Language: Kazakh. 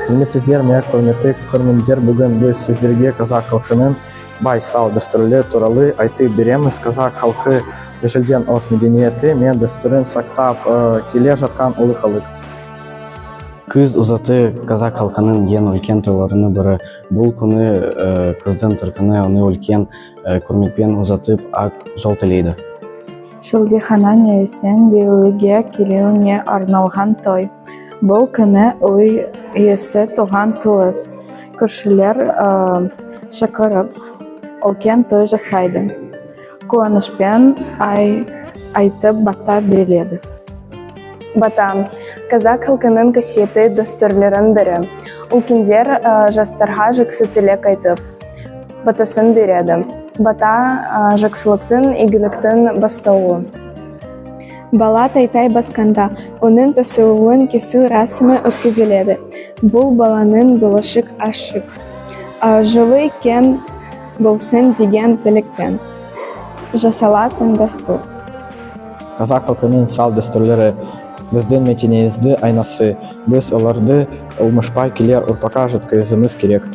Сізмесіздер ме құрметті көрермендер, бүгін біз сіздерге қазақ халқының бай сау дәстүрлері туралы айтып береміз. Қазақ халқы ежелден өз мәдениеті мен дәстүрін сақтап келе жатқан ұлы халық. Күз ұзаты қазақ халқының ең үлкен тойларының бірі. Бұл күні қыздың тұрқыны оны үлкен құрметпен ұзатып ақ жол тілейді. Шілдехана ниесен деуге келуіне арналған той. Бұл күні үй иесі туған туыс. Көршілер шақырып, үлкен той жасайды. Қуанышпен айтып бата беріледі. Бата қазақ халқының қасиетті дәстүрлерінің бірі. Үлкендер жастарға жақсы тілек айтып, батасын береді. Бата жақсылықтың, игіліктің бастауы. Бала тай басқанда, оның тасуын кесу рәсімі өткізіледі. Бұл баланың болашақ ашық. Жылы кен болсын деген тілекпен жасалатын дәстүр. Қазақ халқының сал дәстүрлері біздің мәдениетіміздің айнасы. Біз оларды ұмытпай келер ұрпаққа жеткізуіміз керек.